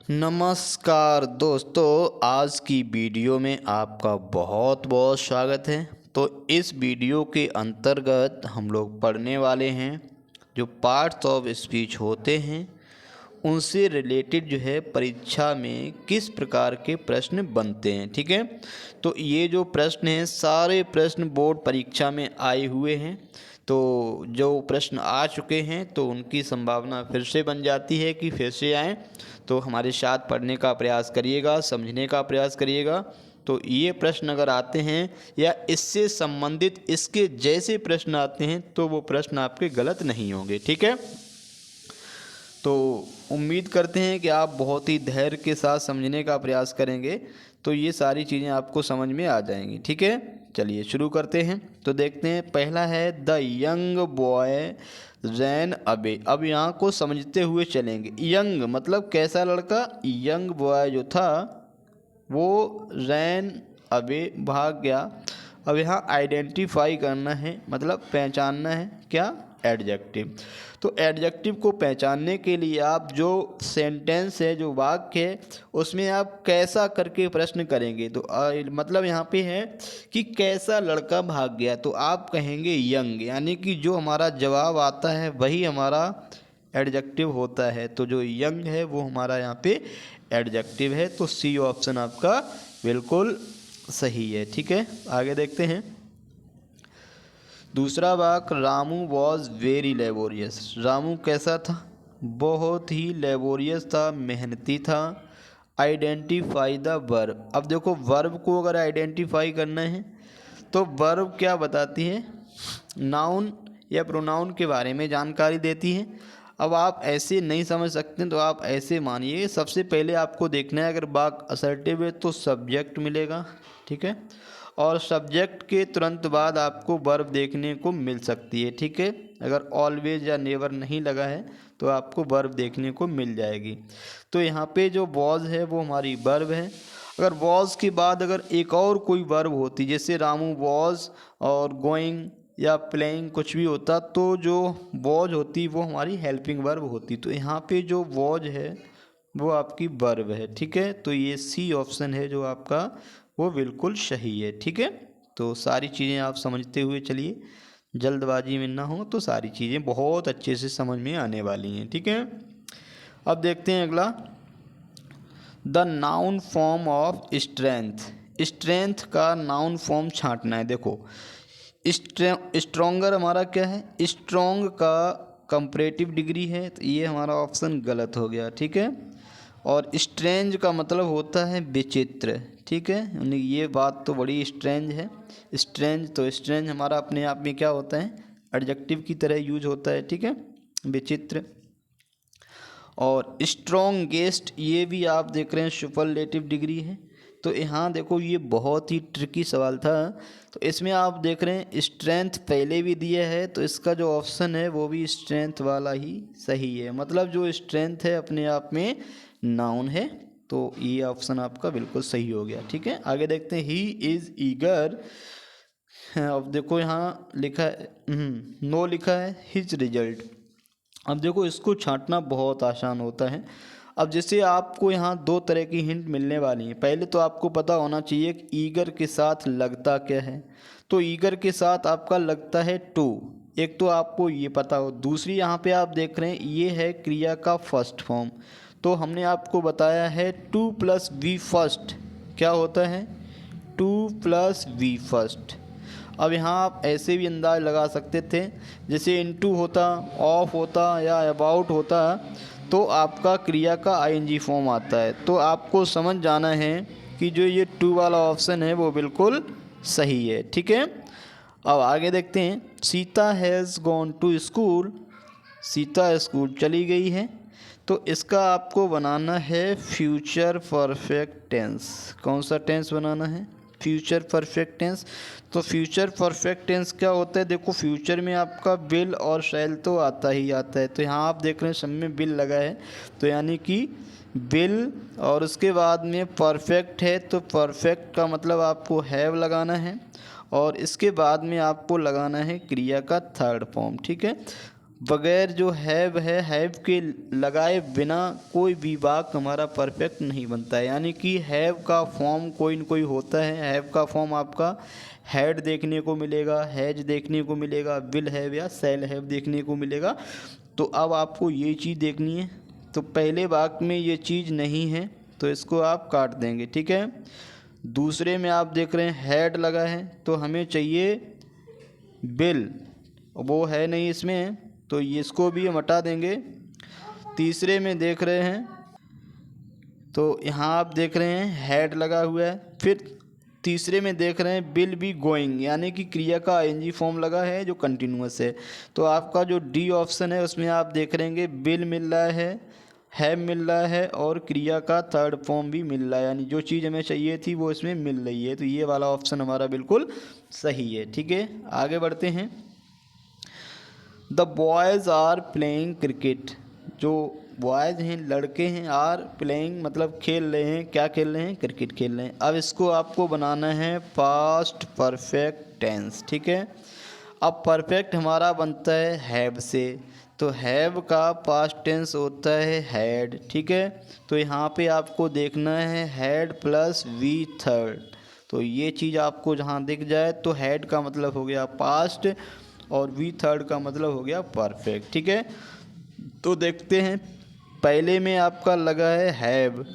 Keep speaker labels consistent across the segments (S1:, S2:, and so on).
S1: नमस्कार दोस्तों, आज की वीडियो में आपका बहुत बहुत स्वागत है। तो इस वीडियो के अंतर्गत हम लोग पढ़ने वाले हैं जो पार्ट्स ऑफ स्पीच होते हैं उनसे रिलेटेड जो है परीक्षा में किस प्रकार के प्रश्न बनते हैं। ठीक है, तो ये जो प्रश्न हैं सारे प्रश्न बोर्ड परीक्षा में आए हुए हैं। तो जो प्रश्न आ चुके हैं तो उनकी संभावना फिर से बन जाती है कि फिर से आएँ। तो हमारे साथ पढ़ने का प्रयास करिएगा, समझने का प्रयास करिएगा। तो ये प्रश्न अगर आते हैं या इससे संबंधित इसके जैसे प्रश्न आते हैं तो वो प्रश्न आपके गलत नहीं होंगे। ठीक है, तो उम्मीद करते हैं कि आप बहुत ही धैर्य के साथ समझने का प्रयास करेंगे तो ये सारी चीज़ें आपको समझ में आ जाएंगी। ठीक है, चलिए शुरू करते हैं। तो देखते हैं, पहला है the young boy ran away. अब यहाँ को समझते हुए चलेंगे। यंग मतलब कैसा लड़का, यंग बॉय जो था वो रैन अवे भाग गया। अब यहाँ आइडेंटिफाई करना है, मतलब पहचानना है, क्या, एडजेक्टिव। तो एडजेक्टिव को पहचानने के लिए आप जो सेंटेंस है, जो वाक्य है, उसमें आप कैसा करके प्रश्न करेंगे। तो मतलब यहाँ पे है कि कैसा लड़का भाग गया, तो आप कहेंगे यंग, यानी कि जो हमारा जवाब आता है वही हमारा एडजेक्टिव होता है। तो जो यंग है वो हमारा यहाँ पे एडजेक्टिव है। तो सी ऑप्शन आपका बिल्कुल सही है। ठीक है, आगे देखते हैं। दूसरा वाक्य, Ramu was very laborious. Ramu कैसा था, बहुत ही लेबोरियस था, मेहनती था। Identify the verb. अब देखो वर्ब को अगर आइडेंटिफाई करना है तो वर्ब क्या बताती है, नाउन या प्रोनाउन के बारे में जानकारी देती है। अब आप ऐसे नहीं समझ सकते तो आप ऐसे मानिए, सबसे पहले आपको देखना है अगर वाक्य असर्टिव है तो सब्जेक्ट मिलेगा। ठीक है, और सब्जेक्ट के तुरंत बाद आपको वर्ब देखने को मिल सकती है। ठीक है, अगर ऑलवेज या नेवर नहीं लगा है तो आपको वर्ब देखने को मिल जाएगी। तो यहाँ पे जो वॉज है वो हमारी वर्ब है। अगर वॉज के बाद अगर एक और कोई वर्ब होती, जैसे रामू वॉज और गोइंग या प्लेइंग कुछ भी होता, तो जो वॉज होती वो हमारी हेल्पिंग वर्ब होती। तो यहाँ पे जो वॉज है वो आपकी वर्ब है। ठीक है, तो ये सी ऑप्शन है जो आपका वो बिल्कुल सही है। ठीक है, तो सारी चीज़ें आप समझते हुए चलिए, जल्दबाजी में ना हो तो सारी चीज़ें बहुत अच्छे से समझ में आने वाली हैं। ठीक है, अब देखते हैं अगला, the noun form of strength. Strength का नाउन फॉर्म छांटना है। देखो स्ट्रोंगर हमारा क्या है, स्ट्रोंग का कंपैरेटिव डिग्री है, तो ये हमारा ऑप्शन गलत हो गया। ठीक है, और स्ट्रेंज का मतलब होता है विचित्र। ठीक है, यानी ये बात तो बड़ी स्ट्रेंज है। स्ट्रेंज, तो स्ट्रेंज हमारा अपने आप में क्या होता है, एडजेक्टिव की तरह यूज होता है। ठीक है, विचित्र। और स्ट्रॉन्गेस्ट, ये भी आप देख रहे हैं सुपरलेटिव डिग्री है। तो यहाँ देखो ये बहुत ही ट्रिकी सवाल था। तो इसमें आप देख रहे हैं स्ट्रेंथ पहले भी दिया है, तो इसका जो ऑप्शन है वो भी स्ट्रेंथ वाला ही सही है। मतलब जो स्ट्रेंथ है अपने आप में नाउन है, तो ये ऑप्शन आपका बिल्कुल सही हो गया। ठीक है, आगे देखते हैं, ही इज़ ईगर। अब देखो यहाँ लिखा है नो लिखा है हिज रिजल्ट। अब देखो इसको छांटना बहुत आसान होता है। अब जैसे आपको यहाँ दो तरह की हिंट मिलने वाली हैं। पहले तो आपको पता होना चाहिए कि ईगर के साथ लगता क्या है। तो ईगर के साथ आपका लगता है टू, एक तो आपको ये पता हो। दूसरी यहाँ पे आप देख रहे हैं ये है क्रिया का फर्स्ट फॉर्म। तो हमने आपको बताया है टू प्लस वी फर्स्ट क्या होता है, टू प्लस वी फर्स्ट। अब यहाँ आप ऐसे भी अंदाज लगा सकते थे, जैसे इनटू होता, ऑफ होता या अबाउट होता, तो आपका क्रिया का आईएनजी फॉर्म आता है। तो आपको समझ जाना है कि जो ये टू वाला ऑप्शन है वो बिल्कुल सही है। ठीक है, अब आगे देखते हैं, Sita has gone to school. Sita school चली गई है। तो इसका आपको बनाना है फ्यूचर परफेक्ट टेंस। कौन सा टेंस बनाना है, फ्यूचर परफेक्ट टेंस। तो फ्यूचर परफेक्ट टेंस क्या होता है, देखो फ्यूचर में आपका विल और शैल तो आता ही आता है। तो यहाँ आप देख रहे हैं सब में विल लगा है, तो यानी कि विल और उसके बाद में परफेक्ट है, तो परफेक्ट का मतलब आपको हैव लगाना है और इसके बाद में आपको लगाना है क्रिया का थर्ड फॉर्म। ठीक है, बगैर जो हैव है, हैव के लगाए बिना कोई भी वाक्य हमारा परफेक्ट नहीं बनता है। यानी कि हैव का फॉर्म कोई न कोई होता है। हैव का फॉर्म आपका हैड देखने को मिलेगा, हैज देखने को मिलेगा, विल हैव या शैल हैव देखने को मिलेगा। तो अब आपको ये चीज़ देखनी है। तो पहले वाक्य में ये चीज़ नहीं है तो इसको आप काट देंगे, ठीक है। दूसरे में आप देख रहे हैं हैड लगा है तो हमें चाहिए बिल, वो है नहीं इसमें तो इसको भी हम हटा देंगे। तीसरे में देख रहे हैं तो यहाँ आप देख रहे हैं हैड लगा हुआ है। फिर तीसरे में देख रहे हैं विल बी गोइंग, यानी कि क्रिया का आईएनजी फॉर्म लगा है जो कंटिन्यूअस है। तो आपका जो डी ऑप्शन है उसमें आप देख रहे हैं विल मिल रहा है मिल रहा है और क्रिया का थर्ड फॉर्म भी मिल रहा है, यानी जो चीज़ हमें चाहिए थी वो इसमें मिल रही है। तो ये वाला ऑप्शन हमारा बिल्कुल सही है, ठीक है। आगे बढ़ते हैं। The boys are playing cricket, जो बॉयज़ हैं, लड़के हैं, आर प्लेइंग मतलब खेल रहे हैं, क्या खेल रहे हैं, क्रिकेट खेल रहे हैं। अब इसको आपको बनाना है पास्ट परफेक्ट टेंस, ठीक है। अब परफेक्ट हमारा बनता है हैव से, तो हैव का पास्ट टेंस होता है हैड, ठीक है। तो यहाँ पे आपको देखना है हैड प्लस वी थर्ड, तो ये चीज़ आपको जहाँ दिख जाए तो हैड का मतलब हो गया पास्ट और वी थर्ड का मतलब हो गया परफेक्ट, ठीक है। तो देखते हैं, पहले में आपका लगा है हैव,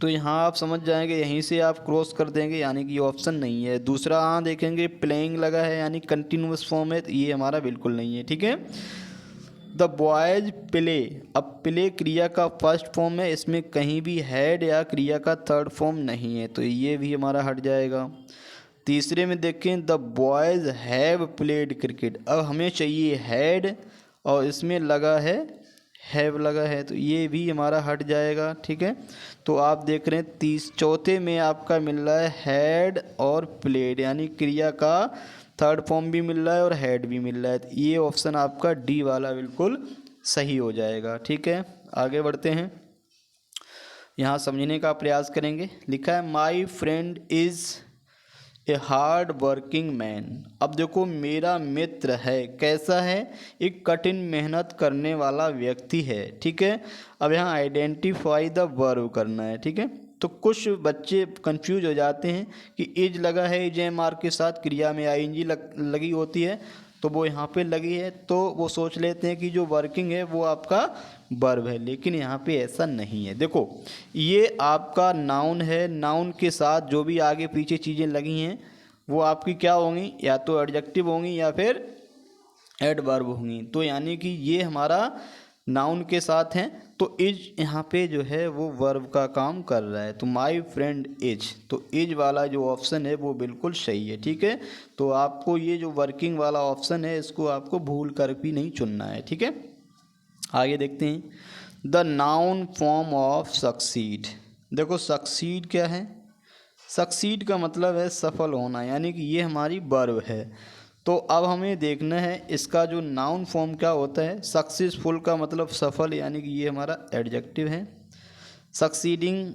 S1: तो यहाँ आप समझ जाएंगे, यहीं से आप क्रॉस कर देंगे, यानी कि ये ऑप्शन नहीं है। दूसरा यहाँ देखेंगे प्लेइंग लगा है यानी कंटिन्यूअस फॉर्म है, तो ये हमारा बिल्कुल नहीं है, ठीक है। द बॉयज प्ले, अब प्ले क्रिया का फर्स्ट फॉर्म है, इसमें कहीं भी हैड या क्रिया का थर्ड फॉर्म नहीं है, तो ये भी हमारा हट जाएगा। तीसरे में देखें the boys have played cricket, अब हमें चाहिए हैड और इसमें लगा है हैव लगा है, तो ये भी हमारा हट जाएगा, ठीक है। तो आप देख रहे हैं चौथे में आपका मिल रहा है हैड और प्लेड, यानी क्रिया का थर्ड फॉर्म भी मिल रहा है और हैड भी मिल रहा है, तो ये ऑप्शन आपका डी वाला बिल्कुल सही हो जाएगा, ठीक है। आगे बढ़ते हैं, यहाँ समझने का प्रयास करेंगे। लिखा है my friend is a hard working man, अब देखो मेरा मित्र है, कैसा है, एक कठिन मेहनत करने वाला व्यक्ति है, ठीक है। अब यहाँ आइडेंटिफाई द वर्ब करना है, ठीक है। तो कुछ बच्चे कंफ्यूज हो जाते हैं कि इज लगा है, इज एम आर के साथ क्रिया में आईएनजी लगी होती है, तो वो यहाँ पे लगी है, तो वो सोच लेते हैं कि जो वर्किंग है वो आपका वर्ब है, लेकिन यहाँ पे ऐसा नहीं है। देखो ये आपका नाउन है, नाउन के साथ जो भी आगे पीछे चीज़ें लगी हैं वो आपकी क्या होंगी, या तो एडजेक्टिव होंगी या फिर एडवर्ब होंगी। तो यानी कि ये हमारा नाउन के साथ हैं, तो इज यहाँ पे जो है वो वर्ब का काम कर रहा है। तो माई फ्रेंड इज, तो इज वाला जो ऑप्शन है वो बिल्कुल सही है, ठीक है। तो आपको ये जो वर्किंग वाला ऑप्शन है इसको आपको भूल कर भी नहीं चुनना है, ठीक है। आगे देखते हैं, the noun form of succeed, देखो सक्सीड क्या है, सक्सीड का मतलब है सफल होना, यानी कि ये हमारी वर्ब है। तो अब हमें देखना है इसका जो नाउन फॉर्म क्या होता है। सक्सेसफुल का मतलब सफल, यानी कि ये हमारा एडजेक्टिव है। सक्सीडिंग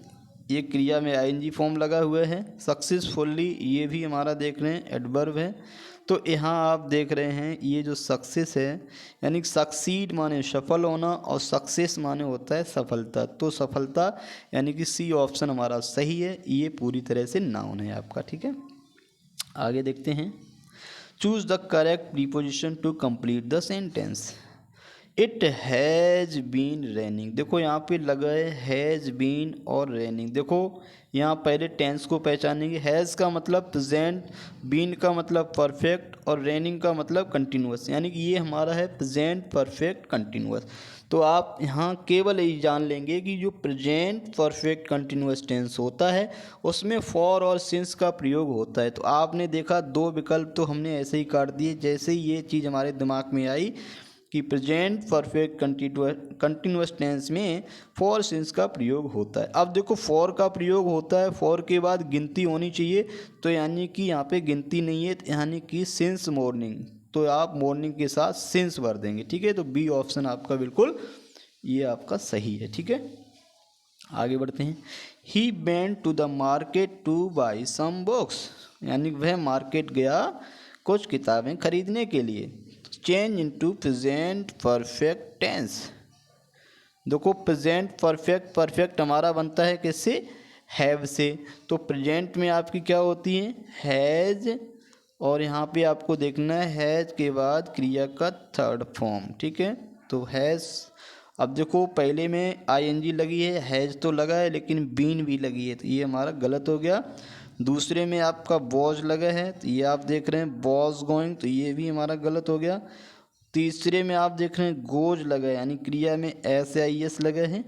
S1: ये क्रिया में आईएनजी फॉर्म लगा हुआ है। सक्सेसफुली ये भी हमारा देख रहे हैं एडवर्ब है। तो यहाँ आप देख रहे हैं ये जो सक्सेस है, यानी सक्सीड माने सफल होना और सक्सेस माने होता है सफलता, तो सफलता यानी कि सी ऑप्शन हमारा सही है, ये पूरी तरह से नाउन है आपका, ठीक है। आगे देखते हैं, choose the correct preposition to complete the sentence. It has been raining, देखो यहाँ पे लगा है हैज़ बीन और रेनिंग। देखो यहाँ पहले टेंस को पहचानेंगे। हैज़ का मतलब प्रेजेंट, बीन का मतलब परफेक्ट और रेनिंग का मतलब कंटिन्यूअस, यानी कि ये हमारा है प्रेजेंट परफेक्ट कंटिन्यूअस। तो आप यहाँ केवल यही जान लेंगे कि जो प्रेजेंट परफेक्ट कंटिन्यूअस टेंस होता है उसमें फॉर और सिंस का प्रयोग होता है। तो आपने देखा दो विकल्प तो हमने ऐसे ही काट दिए, जैसे ही ये चीज़ हमारे दिमाग में आई कि प्रेजेंट परफेक्ट कंटिन्यूअस टेंस में फॉर सिंस का प्रयोग होता है। अब देखो फॉर का प्रयोग होता है, फॉर के बाद गिनती होनी चाहिए, तो यानी कि यहाँ पे गिनती नहीं है, यानी कि सिंस मॉर्निंग, तो आप मॉर्निंग के साथ सिंस भर देंगे, ठीक है। तो बी ऑप्शन आपका बिल्कुल ये आपका सही है, ठीक है। आगे बढ़ते हैं, he went to the market to buy some books, यानी वह मार्केट गया कुछ किताबें खरीदने के लिए। Change into present perfect tense. देखो प्रेजेंट परफेक्ट हमारा बनता है किससे, हैव से। तो प्रेजेंट में आपकी क्या होती है, हैज़, और यहाँ पे आपको देखना है हैज़ के बाद क्रिया का थर्ड फॉर्म, ठीक है। तो हैज़, अब देखो पहले में आईएनजी लगी है, हैज़ तो लगा है लेकिन बीन भी लगी है, तो ये हमारा गलत हो गया। दूसरे में आपका वॉज लगा है, तो ये आप देख रहे हैं वॉज गोइंग, तो ये भी हमारा गलत हो गया। तीसरे में आप देख रहे हैं गोज लगा है, यानी क्रिया में एस या आई एस लगा है।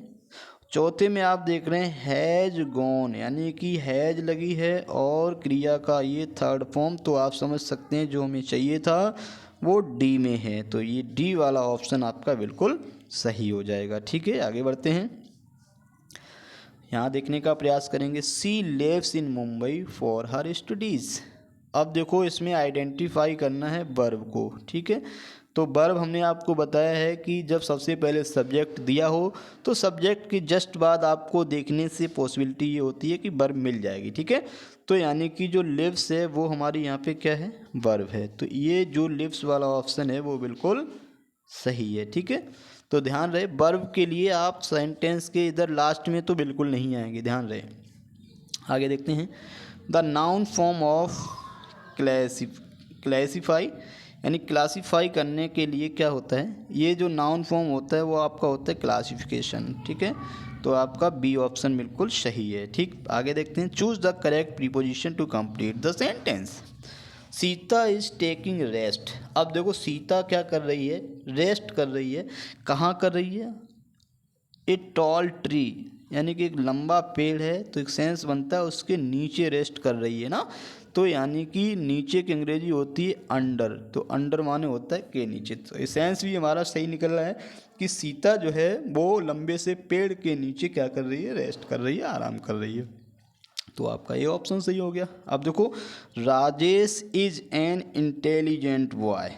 S1: चौथे में आप देख रहे हैं हैज गॉन, यानी कि हैज लगी है और क्रिया का ये थर्ड फॉर्म। तो आप समझ सकते हैं जो हमें चाहिए था वो डी में है, तो ये डी वाला ऑप्शन आपका बिल्कुल सही हो जाएगा। ठीक है, आगे बढ़ते हैं, यहाँ देखने का प्रयास करेंगे। She lives in Mumbai for her studies. अब देखो इसमें आइडेंटिफाई करना है वर्ब को, ठीक है। तो वर्ब हमने आपको बताया है कि जब सबसे पहले सब्जेक्ट दिया हो तो सब्जेक्ट के जस्ट बाद आपको देखने से पॉसिबिलिटी ये होती है कि वर्ब मिल जाएगी, ठीक है। तो यानी कि जो लिव्स है वो हमारी यहाँ पे क्या है, वर्ब है। तो ये जो लिव्स वाला ऑप्शन है वो बिल्कुल सही है, ठीक है। तो ध्यान रहे वर्ब के लिए आप सेंटेंस के इधर लास्ट में तो बिल्कुल नहीं आएंगे, ध्यान रहे। आगे देखते हैं, the noun form of classify, यानी क्लासीफाई करने के लिए क्या होता है, ये जो नाउन फॉर्म होता है वो आपका होता है क्लासिफिकेशन, ठीक है। तो आपका बी ऑप्शन बिल्कुल सही है, ठीक। आगे देखते हैं, choose the correct preposition to complete the sentence. Sita is taking rest. अब देखो सीता क्या कर रही है, रेस्ट कर रही है। कहाँ कर रही है, ए टॉल ट्री, यानी कि एक लंबा पेड़ है, तो एक सेंस बनता है उसके नीचे रेस्ट कर रही है ना। तो यानी कि नीचे की अंग्रेजी होती है अंडर, तो अंडर माने होता है के नीचे। तो सेंस भी हमारा सही निकल रहा है कि सीता जो है वो लंबे से पेड़ के नीचे क्या कर रही है, रेस्ट कर रही है, आराम कर रही है। तो आपका ये ऑप्शन सही हो गया। अब देखो, Rajesh is an intelligent boy.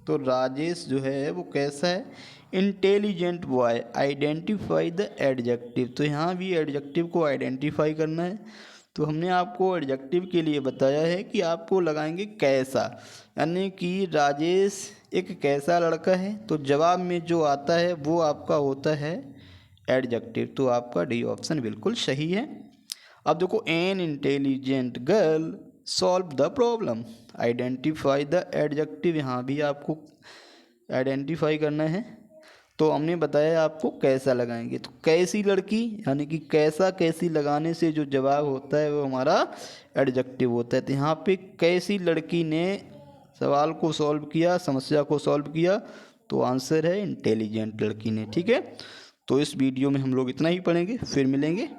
S1: तो राजेश जो है वो कैसा है, intelligent boy. Identify the adjective, तो यहाँ भी एडजेक्टिव को आइडेंटिफाई करना है। तो हमने आपको एडजेक्टिव के लिए बताया है कि आपको लगाएंगे कैसा, यानी कि राजेश एक कैसा लड़का है। तो जवाब में जो आता है वो आपका होता है एडजेक्टिव। तो आपका डी ऑप्शन बिल्कुल सही है। अब देखो, an intelligent girl solve the problem. Identify the adjective, यहाँ भी आपको आइडेंटिफाई करना है। तो हमने बताया आपको कैसा लगाएंगे, तो कैसी लड़की, यानी कि कैसा कैसी लगाने से जो जवाब होता है वो हमारा एडजेक्टिव होता है। तो यहाँ पे कैसी लड़की ने सवाल को सॉल्व किया, समस्या को सॉल्व किया, तो आंसर है इंटेलिजेंट लड़की ने, ठीक है। तो इस वीडियो में हम लोग इतना ही पढ़ेंगे, फिर मिलेंगे।